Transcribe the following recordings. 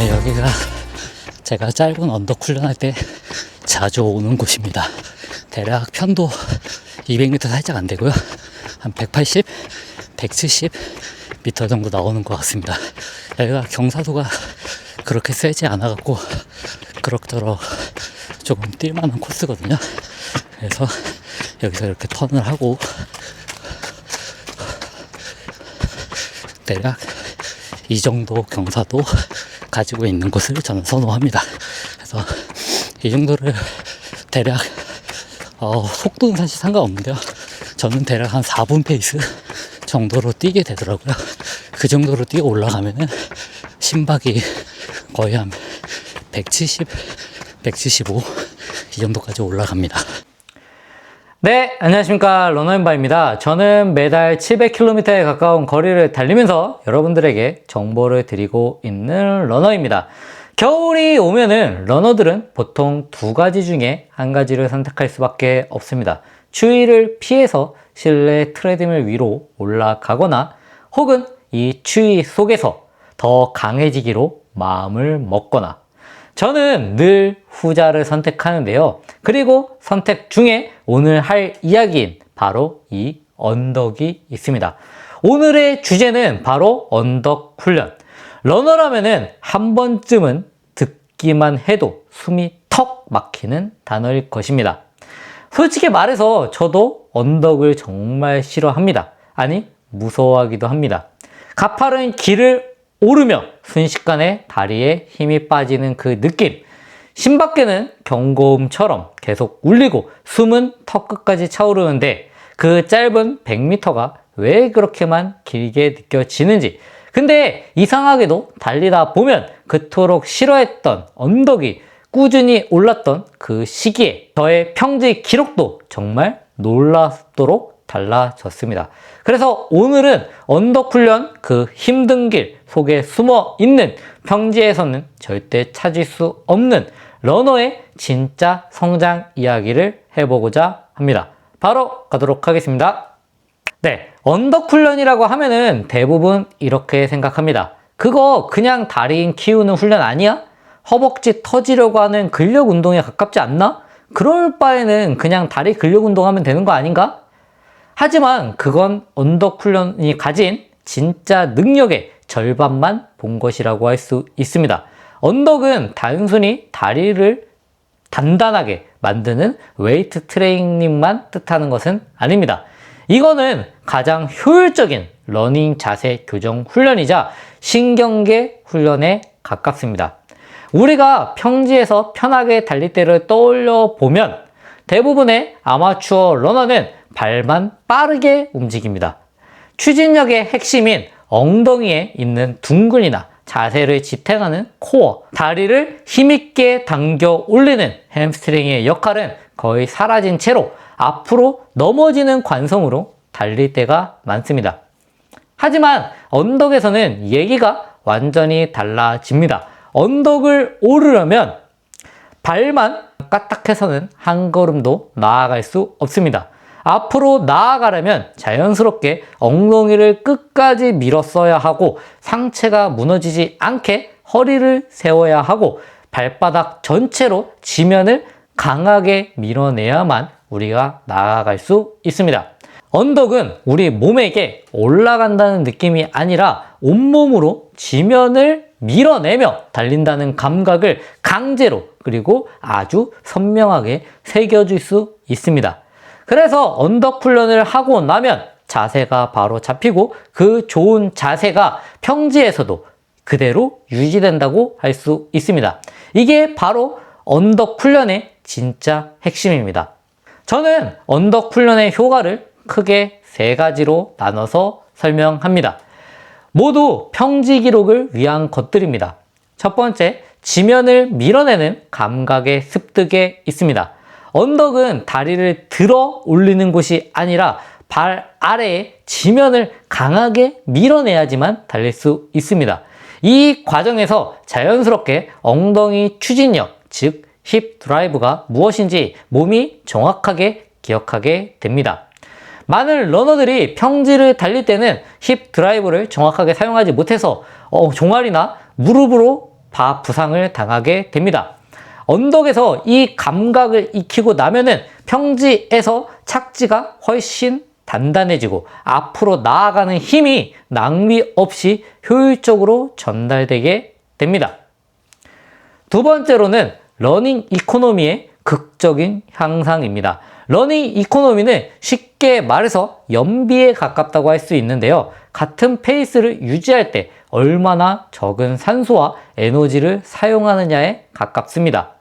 네, 여기가 제가 짧은 언덕 훈련할 때 자주 오는 곳입니다. 대략 편도 200m 살짝 안 되고요. 한 180, 170m 정도 나오는 것 같습니다. 여기가 경사도가 그렇게 세지 않아갖고 그럭저럭 조금 뛸만한 코스거든요. 그래서 여기서 이렇게 턴을 하고 대략 이 정도 경사도 가지고 있는 곳을 저는 선호합니다. 그래서 이 정도를 대략 속도는 사실 상관없는데요. 저는 대략 한 4분 페이스 정도로 뛰게 되더라고요. 그 정도로 뛰어 올라가면은 심박이 거의 한 170, 175 이 정도까지 올라갑니다. 네, 안녕하십니까. 러너앤바입니다. 저는 매달 700km에 가까운 거리를 달리면서 여러분들에게 정보를 드리고 있는 러너입니다. 겨울이 오면은 러너들은 보통 두 가지 중에 한 가지를 선택할 수밖에 없습니다. 추위를 피해서 실내 트레드밀 위로 올라가거나 혹은 이 추위 속에서 더 강해지기로 마음을 먹거나, 저는 늘 후자를 선택하는데요. 그리고 선택 중에 오늘 할 이야기인 바로 이 언덕이 있습니다. 오늘의 주제는 바로 언덕 훈련. 러너라면은 한 번쯤은 듣기만 해도 숨이 턱 막히는 단어일 것입니다. 솔직히 말해서 저도 언덕을 정말 싫어합니다. 아니, 무서워하기도 합니다. 가파른 길을 오르며 순식간에 다리에 힘이 빠지는 그 느낌, 심박계는 경고음처럼 계속 울리고 숨은 턱끝까지 차오르는데 그 짧은 100m가 왜 그렇게만 길게 느껴지는지, 근데 이상하게도 달리다 보면 그토록 싫어했던 언덕이 꾸준히 올랐던 그 시기에 저의 평지 기록도 정말 놀랍도록 달라졌습니다. 그래서 오늘은 언덕 훈련 그 힘든 길 속에 숨어 있는, 평지에서는 절대 찾을 수 없는 러너의 진짜 성장 이야기를 해보고자 합니다. 바로 가도록 하겠습니다. 네, 언덕 훈련이라고 하면은 대부분 이렇게 생각합니다. 그거 그냥 다리 힘 키우는 훈련 아니야? 허벅지 터지려고 하는 근력 운동에 가깝지 않나? 그럴 바에는 그냥 다리 근력 운동하면 되는 거 아닌가? 하지만 그건 언덕 훈련이 가진 진짜 능력의 절반만 본 것이라고 할 수 있습니다. 언덕은 단순히 다리를 단단하게 만드는 웨이트 트레이닝만 뜻하는 것은 아닙니다. 이거는 가장 효율적인 러닝 자세 교정 훈련이자 신경계 훈련에 가깝습니다. 우리가 평지에서 편하게 달릴 때를 떠올려 보면 대부분의 아마추어 러너는 발만 빠르게 움직입니다. 추진력의 핵심인 엉덩이에 있는 둥근이나 자세를 지탱하는 코어, 다리를 힘있게 당겨 올리는 햄스트링의 역할은 거의 사라진 채로 앞으로 넘어지는 관성으로 달릴 때가 많습니다. 하지만 언덕에서는 얘기가 완전히 달라집니다. 언덕을 오르려면 발만 까딱해서는 한 걸음도 나아갈 수 없습니다. 앞으로 나아가려면 자연스럽게 엉덩이를 끝까지 밀었어야 하고, 상체가 무너지지 않게 허리를 세워야 하고, 발바닥 전체로 지면을 강하게 밀어내야만 우리가 나아갈 수 있습니다. 언덕은 우리 몸에게 올라간다는 느낌이 아니라 온몸으로 지면을 밀어내며 달린다는 감각을 강제로 그리고 아주 선명하게 새겨줄 수 있습니다. 그래서 언덕 훈련을 하고 나면 자세가 바로 잡히고 그 좋은 자세가 평지에서도 그대로 유지된다고 할 수 있습니다. 이게 바로 언덕 훈련의 진짜 핵심입니다. 저는 언덕 훈련의 효과를 크게 세 가지로 나눠서 설명합니다. 모두 평지 기록을 위한 것들입니다. 첫 번째, 지면을 밀어내는 감각의 습득에 있습니다. 언덕은 다리를 들어 올리는 곳이 아니라 발 아래에 지면을 강하게 밀어내야지만 달릴 수 있습니다. 이 과정에서 자연스럽게 엉덩이 추진력, 즉 힙 드라이브가 무엇인지 몸이 정확하게 기억하게 됩니다. 많은 러너들이 평지를 달릴 때는 힙 드라이브를 정확하게 사용하지 못해서 종아리나 무릎으로 부상을 당하게 됩니다. 언덕에서 이 감각을 익히고 나면은 평지에서 착지가 훨씬 단단해지고 앞으로 나아가는 힘이 낭비 없이 효율적으로 전달되게 됩니다. 두 번째로는 러닝 이코노미의 극적인 향상입니다. 러닝 이코노미는 쉽게 말해서 연비에 가깝다고 할 수 있는데요. 같은 페이스를 유지할 때 얼마나 적은 산소와 에너지를 사용하느냐에 가깝습니다.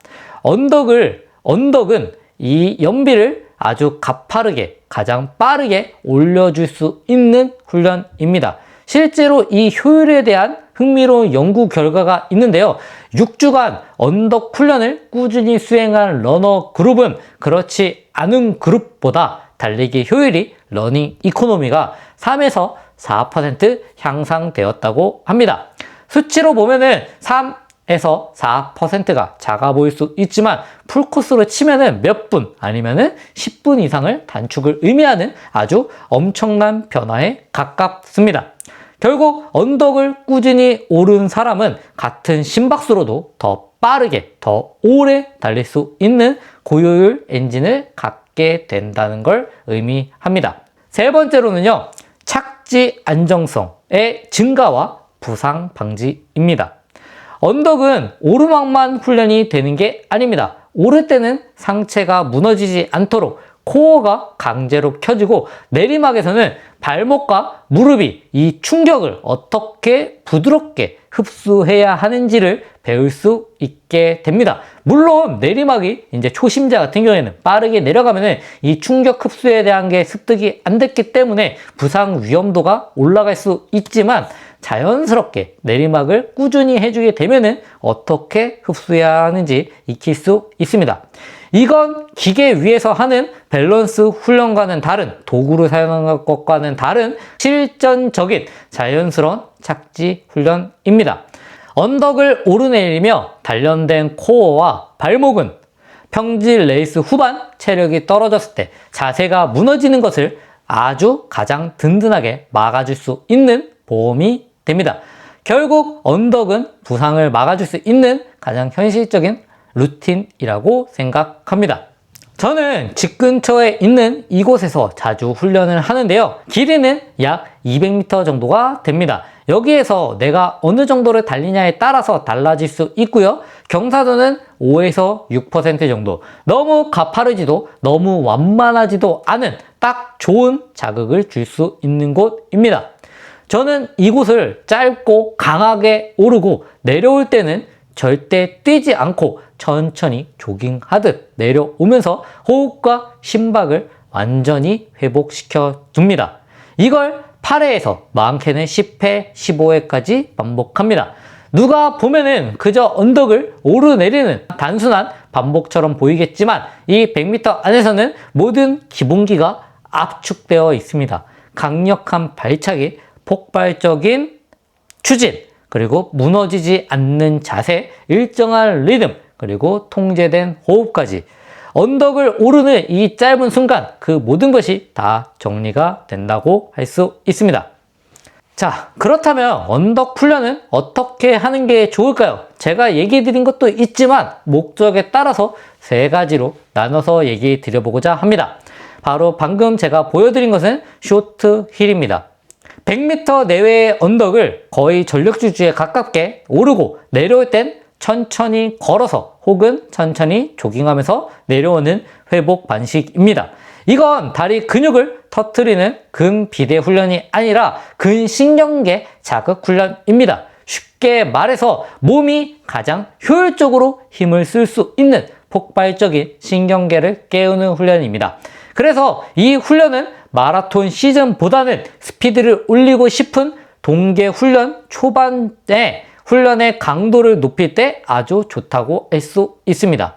언덕은 이 연비를 아주 가파르게, 가장 빠르게 올려줄 수 있는 훈련입니다. 실제로 이 효율에 대한 흥미로운 연구 결과가 있는데요. 6주간 언덕 훈련을 꾸준히 수행한 러너 그룹은 그렇지 않은 그룹보다 달리기 효율이 러닝 이코노미가 3에서 4% 향상되었다고 합니다. 수치로 보면은 3에서 4%가 작아 보일 수 있지만 풀코스로 치면은 몇 분 아니면은 10분 이상을 단축을 의미하는 아주 엄청난 변화에 가깝습니다. 결국 언덕을 꾸준히 오른 사람은 같은 심박수로도 더 빠르게, 더 오래 달릴 수 있는 고효율 엔진을 갖게 된다는 걸 의미합니다. 세 번째로는요, 착지 안정성의 증가와 부상 방지입니다. 언덕은 오르막만 훈련이 되는 게 아닙니다. 오를 때는 상체가 무너지지 않도록 코어가 강제로 켜지고 내리막에서는 발목과 무릎이 이 충격을 어떻게 부드럽게 흡수해야 하는지를 배울 수 있게 됩니다. 물론 내리막이 이제 초심자 같은 경우에는 빠르게 내려가면은 이 충격 흡수에 대한 게 습득이 안 됐기 때문에 부상 위험도가 올라갈 수 있지만 자연스럽게 내리막을 꾸준히 해주게 되면은 어떻게 흡수해야 하는지 익힐 수 있습니다. 이건 기계 위에서 하는 밸런스 훈련과는 다른, 도구를 사용하는 것과는 다른 실전적인 자연스러운 착지 훈련입니다. 언덕을 오르내리며 단련된 코어와 발목은 평지 레이스 후반 체력이 떨어졌을 때 자세가 무너지는 것을 아주 가장 든든하게 막아줄 수 있는 보험이 됩니다. 결국 언덕은 부상을 막아줄 수 있는 가장 현실적인 루틴이라고 생각합니다. 저는 집 근처에 있는 이곳에서 자주 훈련을 하는데요. 길이는 약 200m 정도가 됩니다. 여기에서 내가 어느 정도를 달리냐에 따라서 달라질 수 있고요. 경사도는 5에서 6% 정도. 너무 가파르지도 너무 완만하지도 않은 딱 좋은 자극을 줄 수 있는 곳입니다. 저는 이곳을 짧고 강하게 오르고 내려올 때는 절대 뛰지 않고 천천히 조깅하듯 내려오면서 호흡과 심박을 완전히 회복시켜 줍니다. 이걸 8회에서 많게는 10회, 15회까지 반복합니다. 누가 보면은 그저 언덕을 오르내리는 단순한 반복처럼 보이겠지만 이 100m 안에서는 모든 기본기가 압축되어 있습니다. 강력한 발차기, 폭발적인 추진, 그리고 무너지지 않는 자세, 일정한 리듬, 그리고 통제된 호흡까지 언덕을 오르는 이 짧은 순간 그 모든 것이 다 정리가 된다고 할 수 있습니다. 자, 그렇다면 언덕 훈련은 어떻게 하는 게 좋을까요? 제가 얘기해 드린 것도 있지만 목적에 따라서 세 가지로 나눠서 얘기해 드려보고자 합니다. 바로 방금 제가 보여드린 것은 쇼트 힐입니다. 100m 내외의 언덕을 거의 전력질주에 가깝게 오르고 내려올 땐 천천히 걸어서 혹은 천천히 조깅하면서 내려오는 회복 방식입니다. 이건 다리 근육을 터뜨리는 근비대 훈련이 아니라 근신경계 자극 훈련입니다. 쉽게 말해서 몸이 가장 효율적으로 힘을 쓸 수 있는 폭발적인 신경계를 깨우는 훈련입니다. 그래서 이 훈련은 마라톤 시즌보다는 스피드를 올리고 싶은 동계 훈련 초반에 훈련의 강도를 높일 때 아주 좋다고 할 수 있습니다.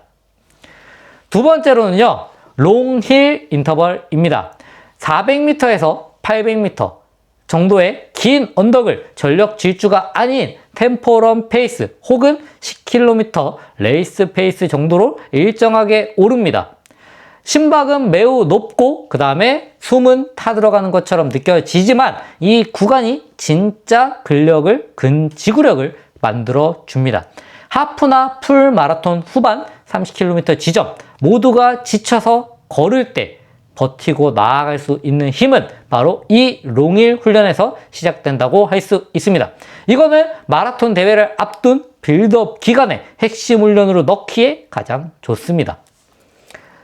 두 번째로는요, 롱힐 인터벌입니다. 400m에서 800m 정도의 긴 언덕을 전력 질주가 아닌 템포런 페이스 혹은 10km 레이스 페이스 정도로 일정하게 오릅니다. 심박은 매우 높고 그 다음에 숨은 타들어가는 것처럼 느껴지지만 이 구간이 진짜 근지구력을 만들어 줍니다. 하프나 풀 마라톤 후반 30km 지점 모두가 지쳐서 걸을 때 버티고 나아갈 수 있는 힘은 바로 이 롱일 훈련에서 시작된다고 할 수 있습니다. 이거는 마라톤 대회를 앞둔 빌드업 기간에 핵심 훈련으로 넣기에 가장 좋습니다.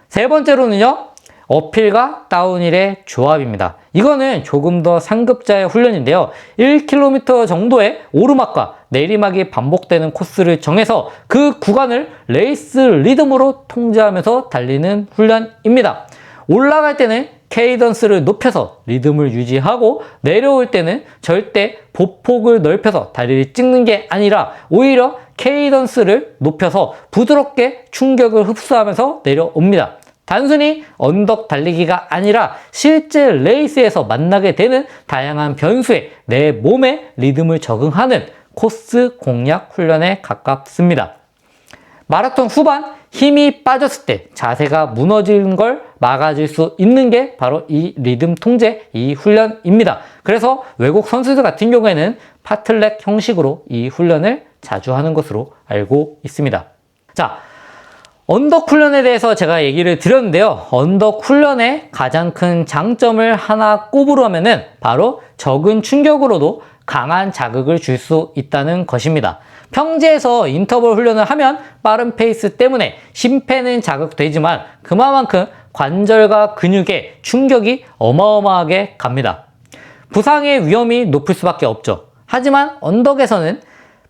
세 번째로는요, 어필과 다운힐의 조합입니다. 이거는 조금 더 상급자의 훈련인데요. 1km 정도의 오르막과 내리막이 반복되는 코스를 정해서 그 구간을 레이스 리듬으로 통제하면서 달리는 훈련입니다. 올라갈 때는 케이던스를 높여서 리듬을 유지하고 내려올 때는 절대 보폭을 넓혀서 다리를 찍는 게 아니라 오히려 케이던스를 높여서 부드럽게 충격을 흡수하면서 내려옵니다. 단순히 언덕 달리기가 아니라 실제 레이스에서 만나게 되는 다양한 변수에 내 몸의 리듬을 적응하는 코스 공략 훈련에 가깝습니다. 마라톤 후반 힘이 빠졌을 때 자세가 무너지는 걸 막아줄 수 있는 게 바로 이 리듬 통제, 이 훈련입니다. 그래서 외국 선수들 같은 경우에는 파틀렉 형식으로 이 훈련을 자주 하는 것으로 알고 있습니다. 자, 언덕 훈련에 대해서 제가 얘기를 드렸는데요. 언덕 훈련의 가장 큰 장점을 하나 꼽으려면은 바로 적은 충격으로도 강한 자극을 줄 수 있다는 것입니다. 평지에서 인터벌 훈련을 하면 빠른 페이스 때문에 심폐는 자극되지만 그만큼 관절과 근육에 충격이 어마어마하게 갑니다. 부상의 위험이 높을 수밖에 없죠. 하지만 언덕에서는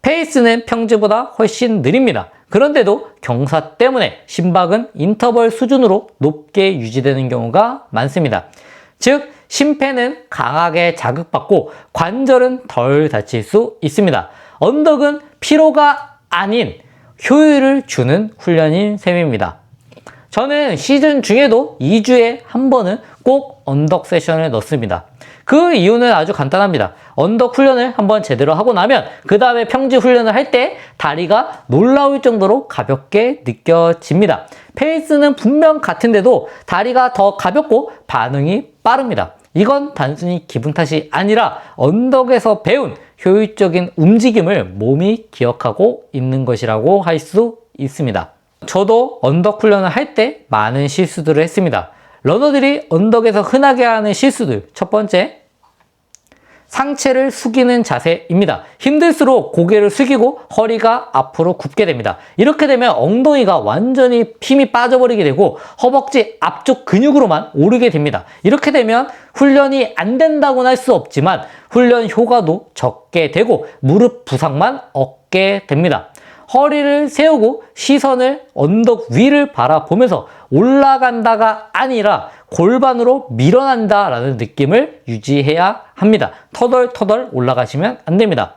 페이스는 평지보다 훨씬 느립니다. 그런데도 경사 때문에 심박은 인터벌 수준으로 높게 유지되는 경우가 많습니다. 즉, 심폐는 강하게 자극받고 관절은 덜 다칠 수 있습니다. 언덕은 피로가 아닌 효율을 주는 훈련인 셈입니다. 저는 시즌 중에도 2주에 한 번은 꼭 언덕 세션을 넣습니다. 그 이유는 아주 간단합니다. 언덕 훈련을 한번 제대로 하고 나면 그 다음에 평지 훈련을 할 때 다리가 놀라울 정도로 가볍게 느껴집니다. 페이스는 분명 같은데도 다리가 더 가볍고 반응이 빠릅니다. 이건 단순히 기분 탓이 아니라 언덕에서 배운 효율적인 움직임을 몸이 기억하고 있는 것이라고 할 수 있습니다. 저도 언덕 훈련을 할 때 많은 실수들을 했습니다. 러너들이 언덕에서 흔하게 하는 실수들, 첫 번째, 상체를 숙이는 자세입니다. 힘들수록 고개를 숙이고 허리가 앞으로 굽게 됩니다. 이렇게 되면 엉덩이가 완전히 힘이 빠져버리게 되고 허벅지 앞쪽 근육으로만 오르게 됩니다. 이렇게 되면 훈련이 안 된다고는 할 수 없지만 훈련 효과도 적게 되고 무릎 부상만 얻게 됩니다. 허리를 세우고 시선을 언덕 위를 바라보면서 올라간다가 아니라 골반으로 밀어난다라는 느낌을 유지해야 합니다. 터덜터덜 올라가시면 안 됩니다.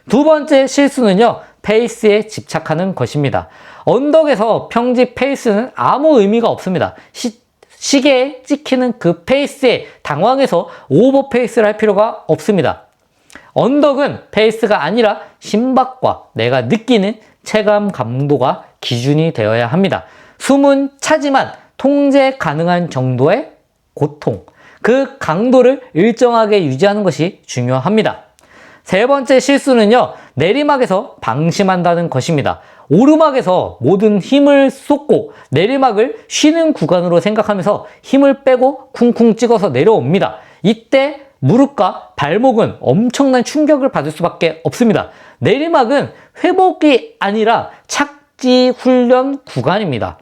두 번째 실수는요, 페이스에 집착하는 것입니다. 언덕에서 평지 페이스는 아무 의미가 없습니다. 시계에 찍히는 그 페이스에 당황해서 오버 페이스를 할 필요가 없습니다. 언덕은 페이스가 아니라 심박과 내가 느끼는 체감 감도가 기준이 되어야 합니다. 숨은 차지만 통제 가능한 정도의 고통, 그 강도를 일정하게 유지하는 것이 중요합니다. 세 번째 실수는요, 내리막에서 방심한다는 것입니다. 오르막에서 모든 힘을 쏟고 내리막을 쉬는 구간으로 생각하면서 힘을 빼고 쿵쿵 찍어서 내려옵니다. 이때 무릎과 발목은 엄청난 충격을 받을 수밖에 없습니다. 내리막은 회복이 아니라 착지 훈련 구간입니다.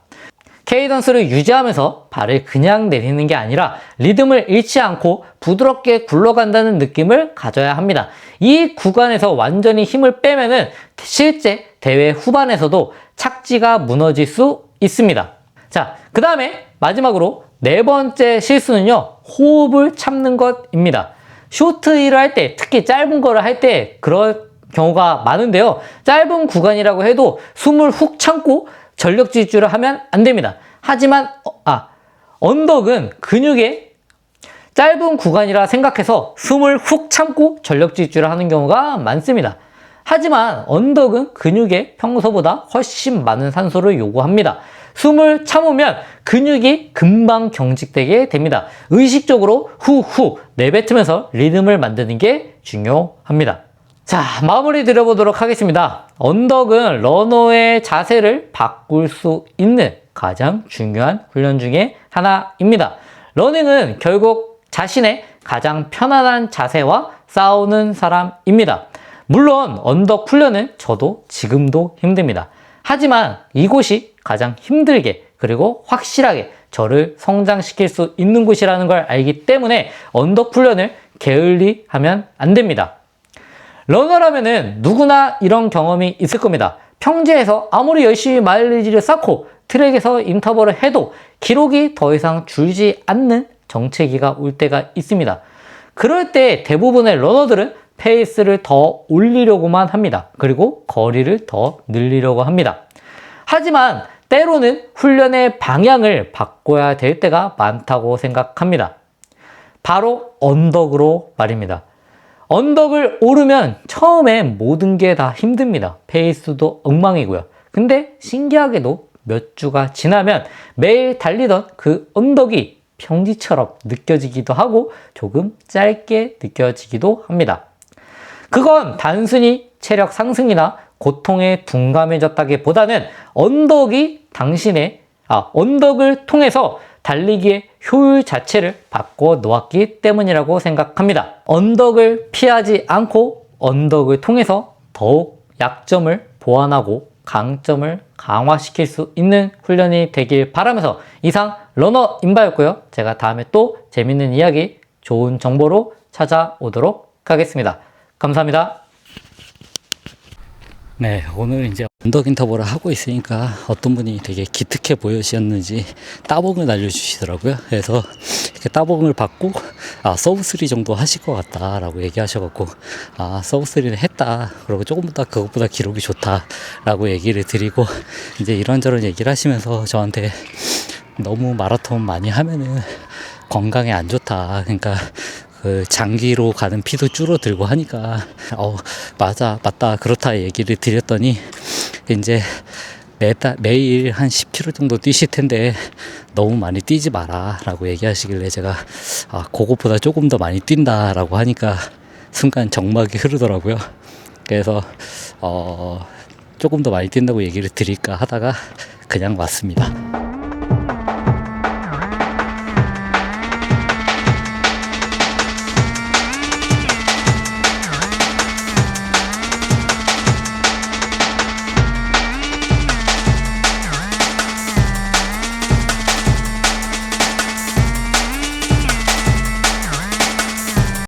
케이던스를 유지하면서 발을 그냥 내리는 게 아니라 리듬을 잃지 않고 부드럽게 굴러간다는 느낌을 가져야 합니다. 이 구간에서 완전히 힘을 빼면은 실제 대회 후반에서도 착지가 무너질 수 있습니다. 자, 그 다음에 마지막으로 네 번째 실수는요, 호흡을 참는 것입니다. 쇼트힐을 할 때, 특히 짧은 거를 할 때 그런 경우가 많은데요. 짧은 구간이라고 해도 숨을 훅 참고 전력 질주를 하면 안 됩니다. 하지만 언덕은 근육의 짧은 구간이라 생각해서 숨을 훅 참고 전력 질주를 하는 경우가 많습니다. 하지만 언덕은 근육에 평소보다 훨씬 많은 산소를 요구합니다. 숨을 참으면 근육이 금방 경직되게 됩니다. 의식적으로 후후 내뱉으면서 리듬을 만드는 게 중요합니다. 자, 마무리 드려보도록 하겠습니다. 언덕은 러너의 자세를 바꿀 수 있는 가장 중요한 훈련 중에 하나입니다. 러닝은 결국 자신의 가장 편안한 자세와 싸우는 사람입니다. 물론 언덕 훈련은 저도 지금도 힘듭니다. 하지만 이곳이 가장 힘들게 그리고 확실하게 저를 성장시킬 수 있는 곳이라는 걸 알기 때문에 언덕 훈련을 게을리 하면 안 됩니다. 러너라면은 누구나 이런 경험이 있을 겁니다. 평지에서 아무리 열심히 마일리지를 쌓고 트랙에서 인터벌을 해도 기록이 더 이상 줄지 않는 정체기가 올 때가 있습니다. 그럴 때 대부분의 러너들은 페이스를 더 올리려고만 합니다. 그리고 거리를 더 늘리려고 합니다. 하지만 때로는 훈련의 방향을 바꿔야 될 때가 많다고 생각합니다. 바로 언덕으로 말입니다. 언덕을 오르면 처음엔 모든 게 다 힘듭니다. 페이스도 엉망이고요. 근데 신기하게도 몇 주가 지나면 매일 달리던 그 언덕이 평지처럼 느껴지기도 하고 조금 짧게 느껴지기도 합니다. 그건 단순히 체력 상승이나 고통에 둔감해졌다기보다는 언덕을 통해서 달리기의 효율 자체를 바꿔 놓았기 때문이라고 생각합니다. 언덕을 피하지 않고 언덕을 통해서 더욱 약점을 보완하고 강점을 강화시킬 수 있는 훈련이 되길 바라면서 이상 러너 임바였고요. 제가 다음에 또 재밌는 이야기, 좋은 정보로 찾아오도록 하겠습니다. 감사합니다. 네, 오늘 이제 언덕 인터벌을 하고 있으니까 어떤 분이 되게 기특해 보이셨는지 따봉을 날려주시더라고요. 그래서 이렇게 따봉을 받고 서브3 정도 하실 것 같다 라고 얘기하셔갖고 서브3는 했다, 그리고 조금보다 그것보다 기록이 좋다 라고 얘기를 드리고, 이제 이런저런 얘기를 하시면서 저한테 너무 마라톤 많이 하면은 건강에 안 좋다, 그러니까 그 장기로 가는 피도 줄어들고 하니까 맞다 그렇다 얘기를 드렸더니, 이제 매일 한 10km 정도 뛰실 텐데 너무 많이 뛰지 마라 라고 얘기하시길래, 제가 그것보다 조금 더 많이 뛴다 라고 하니까 순간 정막이 흐르더라고요. 그래서 조금 더 많이 뛴다고 얘기를 드릴까 하다가 그냥 왔습니다.